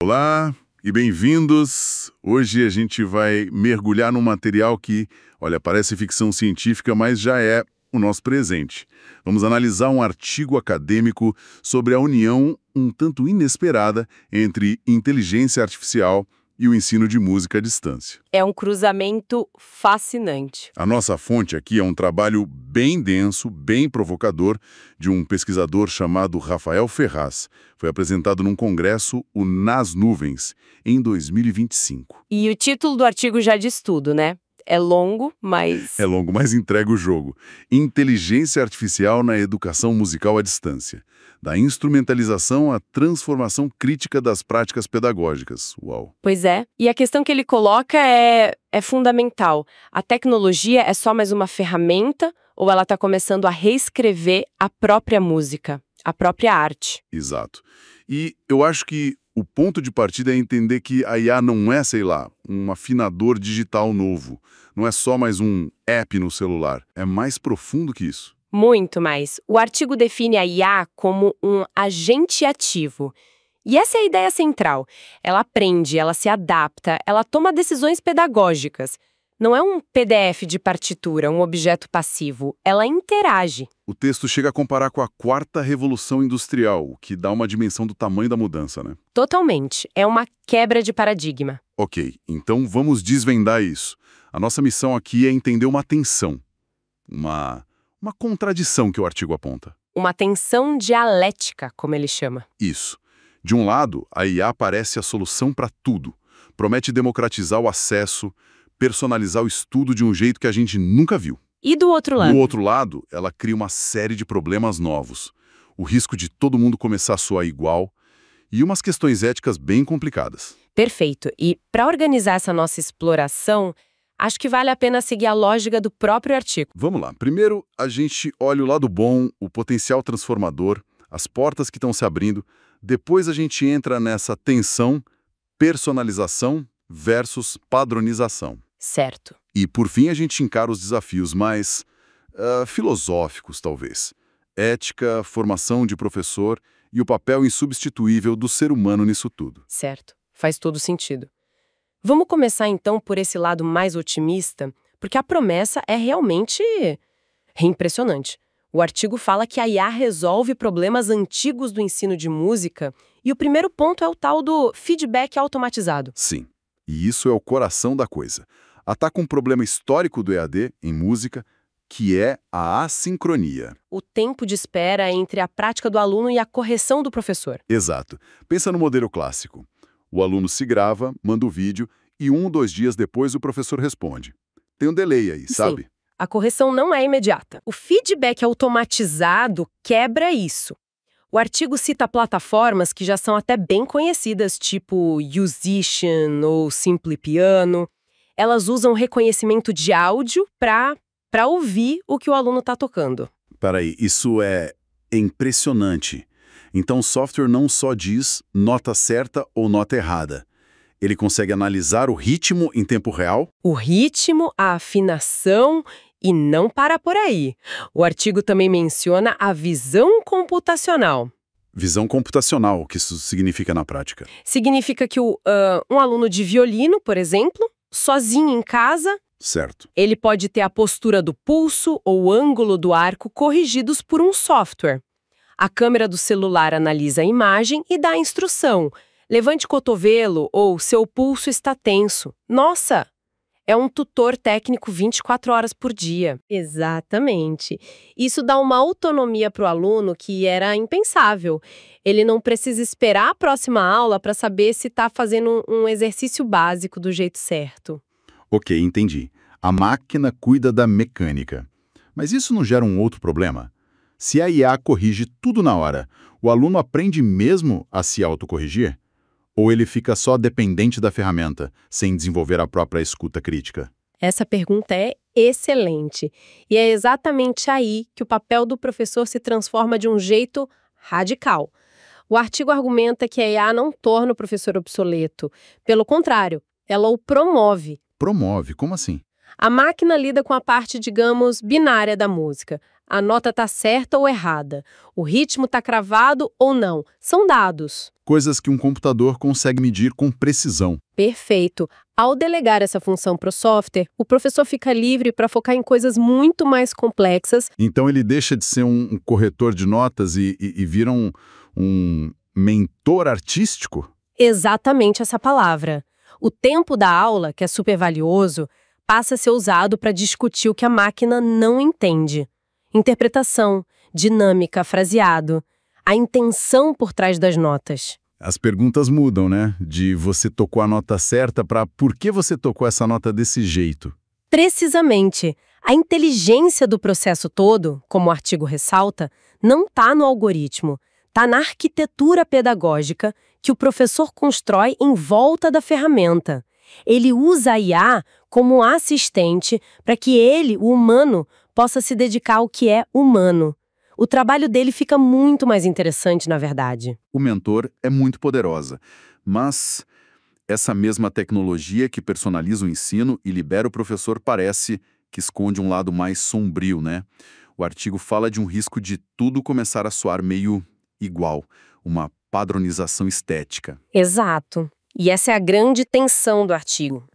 Olá e bem-vindos! Hoje a gente vai mergulhar num material que, olha, parece ficção científica, mas já é o nosso presente. Vamos analisar um artigo acadêmico sobre a união um tanto inesperada entre inteligência artificial e o ensino de música à distância. É um cruzamento fascinante. A nossa fonte aqui é um trabalho bem denso, bem provocador, de um pesquisador chamado Rafael Ferraz. Foi apresentado num congresso, o Nas Nuvens, em 2025. E o título do artigo já diz tudo, né? É longo, mas... É longo, mas entrega o jogo. Inteligência artificial na educação musical à distância. Da instrumentalização à transformação crítica das práticas pedagógicas. Uau! Pois é. E a questão que ele coloca é fundamental. A tecnologia é só mais uma ferramenta ou ela está começando a reescrever a própria música, a própria arte? Exato. E eu acho que o ponto de partida é entender que a IA não é, sei lá, um afinador digital novo. Não é só mais um app no celular. É mais profundo que isso. Muito mais. O artigo define a IA como um agente ativo. E essa é a ideia central. Ela aprende, ela se adapta, ela toma decisões pedagógicas. Não é um PDF de partitura, um objeto passivo. Ela interage. O texto chega a comparar com a quarta revolução industrial, o que dá uma dimensão do tamanho da mudança, né? Totalmente. É uma quebra de paradigma. Ok, então vamos desvendar isso. A nossa missão aqui é entender uma tensão, uma contradição que o artigo aponta. Uma tensão dialética, como ele chama. Isso. De um lado, a IA parece a solução para tudo. Promete democratizar o acesso, personalizar o estudo de um jeito que a gente nunca viu. E do outro lado? Do outro lado, ela cria uma série de problemas novos. O risco de todo mundo começar a soar igual e umas questões éticas bem complicadas. Perfeito. E para organizar essa nossa exploração, acho que vale a pena seguir a lógica do próprio artigo. Vamos lá. Primeiro, a gente olha o lado bom, o potencial transformador, as portas que estão se abrindo. Depois a gente entra nessa tensão, personalização versus padronização. Certo. E, por fim, a gente encara os desafios mais filosóficos, talvez. Ética, formação de professor e o papel insubstituível do ser humano nisso tudo. Certo. Faz todo sentido. Vamos começar, então, por esse lado mais otimista, porque a promessa é realmente impressionante. O artigo fala que a IA resolve problemas antigos do ensino de música e o primeiro ponto é o tal do feedback automatizado. Sim, e isso é o coração da coisa. Ataca um problema histórico do EAD em música, que é a assincronia. O tempo de espera entre a prática do aluno e a correção do professor. Exato. Pensa no modelo clássico. O aluno se grava, manda o vídeo e 1 ou 2 dias depois o professor responde. Tem um delay aí, sabe? Sim. A correção não é imediata. O feedback automatizado quebra isso. O artigo cita plataformas que já são até bem conhecidas, tipo Musician ou Simple Piano. Elas usam reconhecimento de áudio para ouvir o que o aluno está tocando. Peraí, isso é impressionante. Então o software não só diz nota certa ou nota errada. Ele consegue analisar o ritmo em tempo real? O ritmo, a afinação e não para por aí. O artigo também menciona a visão computacional. Visão computacional, o que isso significa na prática? Significa que um aluno de violino, por exemplo, sozinho em casa, Certo. ele pode ter a postura do pulso ou o ângulo do arco corrigidos por um software. A câmera do celular analisa a imagem e dá a instrução. Levante o cotovelo ou seu pulso está tenso. Nossa! É um tutor técnico 24 horas por dia. Exatamente. Isso dá uma autonomia para o aluno que era impensável. Ele não precisa esperar a próxima aula para saber se está fazendo um exercício básico do jeito certo. Ok, entendi. A máquina cuida da mecânica. Mas isso não gera um outro problema? Se a IA corrige tudo na hora, o aluno aprende mesmo a se autocorrigir? Ou ele fica só dependente da ferramenta, sem desenvolver a própria escuta crítica? Essa pergunta é excelente. E é exatamente aí que o papel do professor se transforma de um jeito radical. O artigo argumenta que a IA não torna o professor obsoleto. Pelo contrário, ela o promove. Promove? Como assim? A máquina lida com a parte, digamos, binária da música. A nota está certa ou errada? O ritmo está cravado ou não? São dados. Coisas que um computador consegue medir com precisão. Perfeito. Ao delegar essa função para o software, o professor fica livre para focar em coisas muito mais complexas. Então ele deixa de ser um corretor de notas e vira um mentor artístico? Exatamente essa palavra. O tempo da aula, que é super valioso, passa a ser usado para discutir o que a máquina não entende. Interpretação, dinâmica, fraseado, a intenção por trás das notas. As perguntas mudam, né? De você tocou a nota certa para por que você tocou essa nota desse jeito? Precisamente. A inteligência do processo todo, como o artigo ressalta, não está no algoritmo, está na arquitetura pedagógica que o professor constrói em volta da ferramenta. Ele usa a IA como um assistente para que ele, o humano, possa se dedicar ao que é humano. O trabalho dele fica muito mais interessante, na verdade. O mentor é muito poderosa, mas essa mesma tecnologia que personaliza o ensino e libera o professor parece que esconde um lado mais sombrio, né? O artigo fala de um risco de tudo começar a soar meio igual, uma padronização estética. Exato. E essa é a grande tensão do artigo.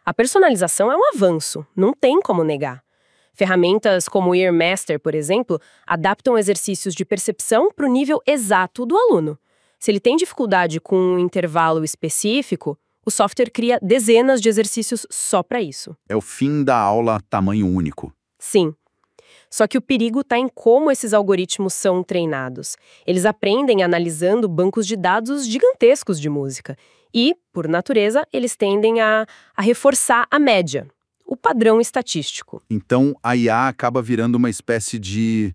A personalização é um avanço, não tem como negar. Ferramentas como o Earmaster, por exemplo, adaptam exercícios de percepção para o nível exato do aluno. Se ele tem dificuldade com um intervalo específico, o software cria dezenas de exercícios só para isso. É o fim da aula tamanho único. Sim. Só que o perigo está em como esses algoritmos são treinados. Eles aprendem analisando bancos de dados gigantescos de música. E, por natureza, eles tendem a reforçar a média, o padrão estatístico. Então, a IA acaba virando uma espécie de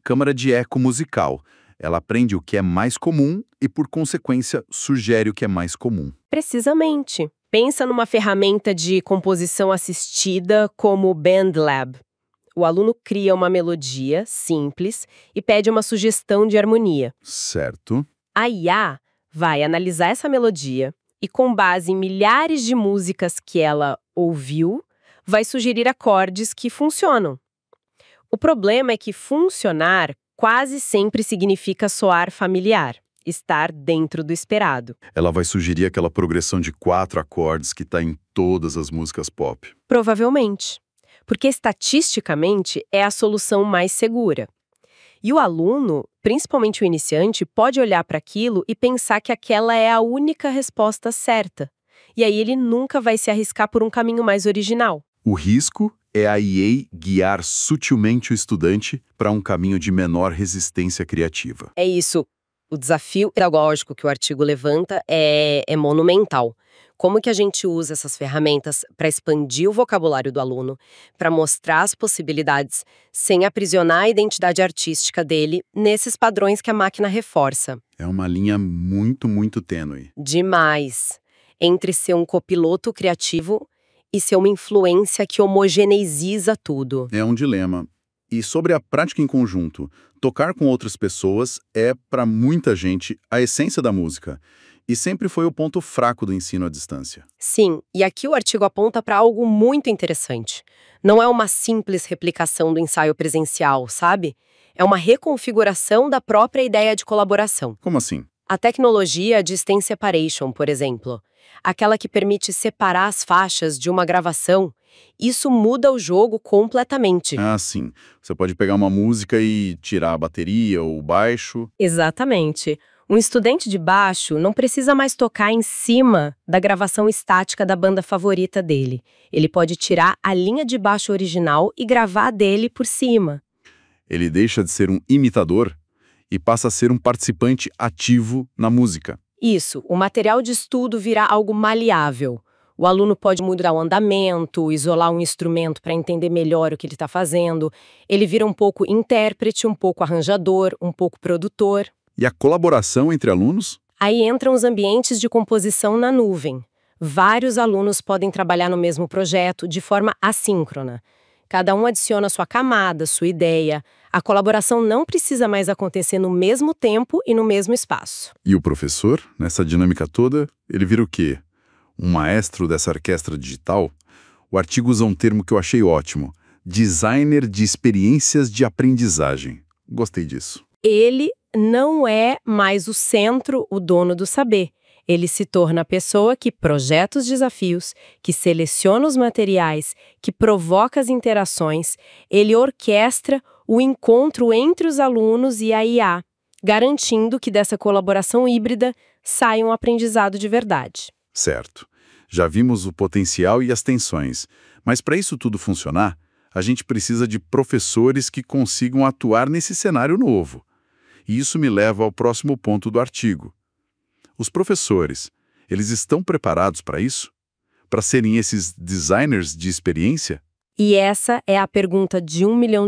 câmara de eco musical. Ela aprende o que é mais comum e, por consequência, sugere o que é mais comum. Precisamente. Pensa numa ferramenta de composição assistida como o BandLab. O aluno cria uma melodia simples e pede uma sugestão de harmonia. Certo. A IA vai analisar essa melodia e, com base em milhares de músicas que ela ouviu, vai sugerir acordes que funcionam. O problema é que funcionar quase sempre significa soar familiar, estar dentro do esperado. Ela vai sugerir aquela progressão de 4 acordes que está em todas as músicas pop. Provavelmente. Porque estatisticamente é a solução mais segura. E o aluno, principalmente o iniciante, pode olhar para aquilo e pensar que aquela é a única resposta certa. E aí ele nunca vai se arriscar por um caminho mais original. O risco é a IA guiar sutilmente o estudante para um caminho de menor resistência criativa. É isso. O desafio pedagógico que o artigo levanta é monumental. Como que a gente usa essas ferramentas para expandir o vocabulário do aluno, para mostrar as possibilidades, sem aprisionar a identidade artística dele nesses padrões que a máquina reforça? É uma linha muito, muito tênue. Demais. Entre ser um copiloto criativo e ser uma influência que homogeneiziza tudo. É um dilema. E sobre a prática em conjunto, tocar com outras pessoas é, para muita gente, a essência da música. E sempre foi o ponto fraco do ensino à distância. Sim, e aqui o artigo aponta para algo muito interessante. Não é uma simples replicação do ensaio presencial, sabe? É uma reconfiguração da própria ideia de colaboração. Como assim? A tecnologia de stem separation, por exemplo, aquela que permite separar as faixas de uma gravação, isso muda o jogo completamente. Ah, sim. Você pode pegar uma música e tirar a bateria ou o baixo. Exatamente. Um estudante de baixo não precisa mais tocar em cima da gravação estática da banda favorita dele. Ele pode tirar a linha de baixo original e gravar a dele por cima. Ele deixa de ser um imitador e passa a ser um participante ativo na música. Isso, o material de estudo vira algo maleável. O aluno pode mudar o andamento, isolar um instrumento para entender melhor o que ele está fazendo. Ele vira um pouco intérprete, um pouco arranjador, um pouco produtor. E a colaboração entre alunos? Aí entram os ambientes de composição na nuvem. Vários alunos podem trabalhar no mesmo projeto de forma assíncrona. Cada um adiciona sua camada, sua ideia. A colaboração não precisa mais acontecer no mesmo tempo e no mesmo espaço. E o professor, nessa dinâmica toda, ele vira o quê? Um maestro dessa orquestra digital? O artigo usa um termo que eu achei ótimo: designer de experiências de aprendizagem. Gostei disso. Ele não é mais o centro, o dono do saber. Ele se torna a pessoa que projeta os desafios, que seleciona os materiais, que provoca as interações. Ele orquestra o encontro entre os alunos e a IA, garantindo que dessa colaboração híbrida saia um aprendizado de verdade. Certo. Já vimos o potencial e as tensões, mas para isso tudo funcionar, a gente precisa de professores que consigam atuar nesse cenário novo. E isso me leva ao próximo ponto do artigo. Os professores, eles estão preparados para isso? Para serem esses designers de experiência? E essa é a pergunta de $1 milhão.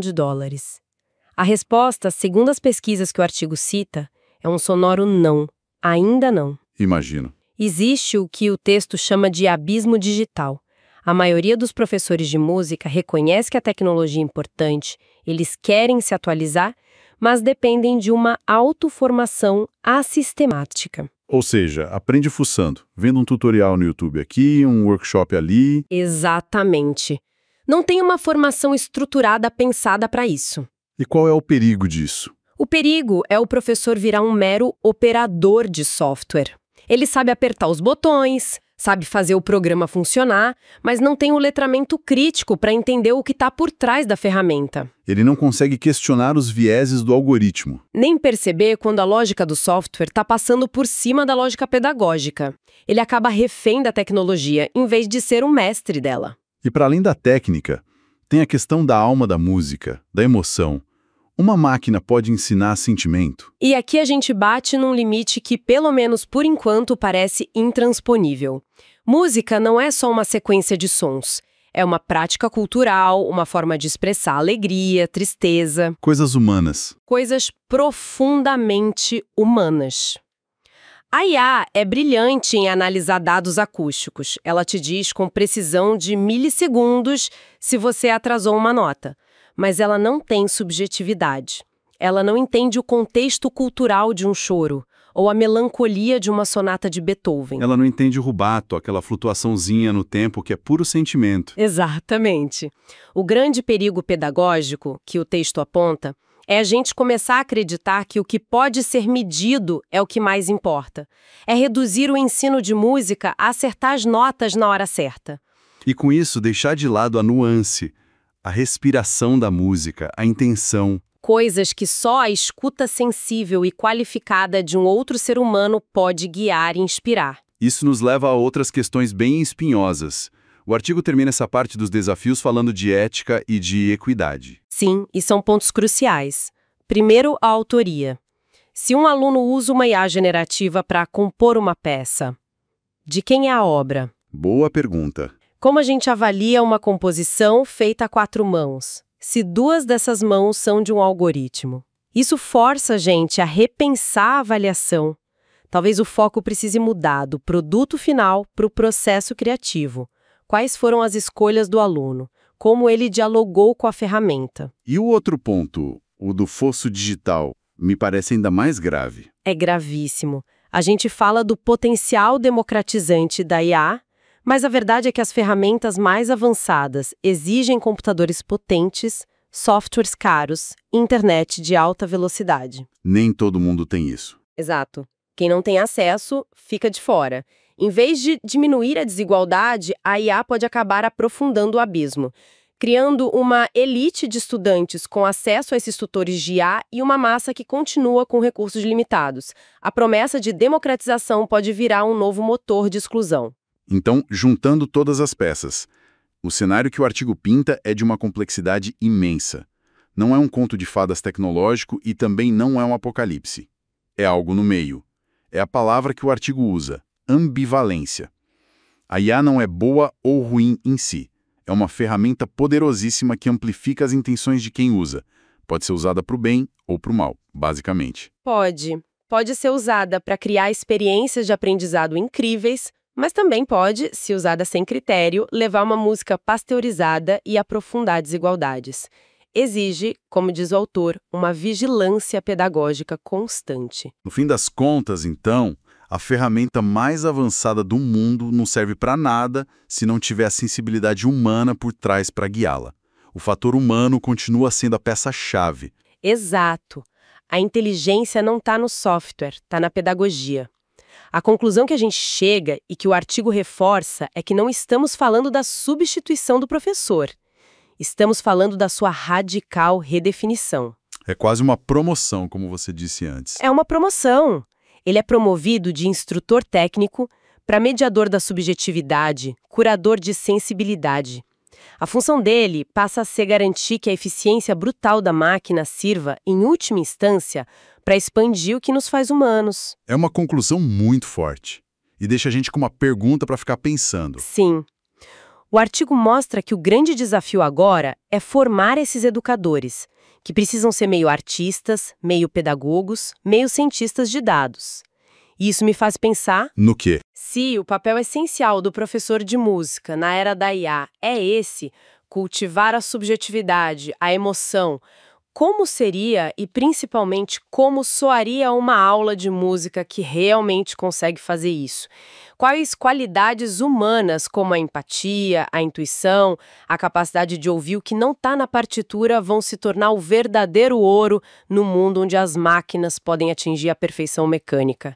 A resposta, segundo as pesquisas que o artigo cita, é um sonoro não. Ainda não. Imagino. Existe o que o texto chama de abismo digital. A maioria dos professores de música reconhece que a tecnologia é importante, eles querem se atualizar, mas dependem de uma autoformação assistemática. Ou seja, aprende fuçando, vendo um tutorial no YouTube aqui, um workshop ali. Exatamente. Não tem uma formação estruturada pensada para isso. E qual é o perigo disso? O perigo é o professor virar um mero operador de software. Ele sabe apertar os botões, sabe fazer o programa funcionar, mas não tem o letramento crítico para entender o que está por trás da ferramenta. Ele não consegue questionar os vieses do algoritmo. Nem perceber quando a lógica do software está passando por cima da lógica pedagógica. Ele acaba refém da tecnologia, em vez de ser um mestre dela. E para além da técnica, tem a questão da alma da música, da emoção. Uma máquina pode ensinar sentimento? E aqui a gente bate num limite que, pelo menos por enquanto, parece intransponível. Música não é só uma sequência de sons. É uma prática cultural, uma forma de expressar alegria, tristeza. Coisas humanas. Coisas profundamente humanas. A IA é brilhante em analisar dados acústicos. Ela te diz com precisão de milissegundos se você atrasou uma nota. Mas ela não tem subjetividade. Ela não entende o contexto cultural de um choro, ou a melancolia de uma sonata de Beethoven. Ela não entende o rubato, aquela flutuaçãozinha no tempo que é puro sentimento. Exatamente. O grande perigo pedagógico que o texto aponta é a gente começar a acreditar que o que pode ser medido é o que mais importa. É reduzir o ensino de música a acertar as notas na hora certa. E com isso deixar de lado a nuance, a respiração da música, a intenção. Coisas que só a escuta sensível e qualificada de um outro ser humano pode guiar e inspirar. Isso nos leva a outras questões bem espinhosas. O artigo termina essa parte dos desafios falando de ética e de equidade. Sim, e são pontos cruciais. Primeiro, a autoria. Se um aluno usa uma IA generativa para compor uma peça, de quem é a obra? Boa pergunta. Como a gente avalia uma composição feita a 4 mãos, se 2 dessas mãos são de um algoritmo? Isso força a gente a repensar a avaliação. Talvez o foco precise mudar do produto final para o processo criativo. Quais foram as escolhas do aluno? Como ele dialogou com a ferramenta? E o outro ponto, o do fosso digital, me parece ainda mais grave. É gravíssimo. A gente fala do potencial democratizante da IA, mas a verdade é que as ferramentas mais avançadas exigem computadores potentes, softwares caros, internet de alta velocidade. Nem todo mundo tem isso. Exato. Quem não tem acesso, fica de fora. Em vez de diminuir a desigualdade, a IA pode acabar aprofundando o abismo, criando uma elite de estudantes com acesso a esses tutores de IA e uma massa que continua com recursos limitados. A promessa de democratização pode virar um novo motor de exclusão. Então, juntando todas as peças, o cenário que o artigo pinta é de uma complexidade imensa. Não é um conto de fadas tecnológico e também não é um apocalipse. É algo no meio. É a palavra que o artigo usa, ambivalência. A IA não é boa ou ruim em si. É uma ferramenta poderosíssima que amplifica as intenções de quem usa. Pode ser usada para o bem ou para o mal, basicamente. Pode ser usada para criar experiências de aprendizado incríveis, mas também pode, se usada sem critério, levar uma música pasteurizada e aprofundar desigualdades. Exige, como diz o autor, uma vigilância pedagógica constante. No fim das contas, então, a ferramenta mais avançada do mundo não serve para nada se não tiver a sensibilidade humana por trás para guiá-la. O fator humano continua sendo a peça-chave. Exato. A inteligência não está no software, está na pedagogia. A conclusão que a gente chega e que o artigo reforça é que não estamos falando da substituição do professor. Estamos falando da sua radical redefinição. É quase uma promoção, como você disse antes. É uma promoção. Ele é promovido de instrutor técnico para mediador da subjetividade, curador de sensibilidade. A função dele passa a ser garantir que a eficiência brutal da máquina sirva, em última instância, para expandir o que nos faz humanos. É uma conclusão muito forte. E deixa a gente com uma pergunta para ficar pensando. Sim. O artigo mostra que o grande desafio agora é formar esses educadores, que precisam ser meio artistas, meio pedagogos, meio cientistas de dados. E isso me faz pensar... No quê? Se o papel essencial do professor de música na era da IA é esse, cultivar a subjetividade, a emoção, como seria e principalmente como soaria uma aula de música que realmente consegue fazer isso? Quais qualidades humanas, como a empatia, a intuição, a capacidade de ouvir o que não está na partitura, vão se tornar o verdadeiro ouro no mundo onde as máquinas podem atingir a perfeição mecânica?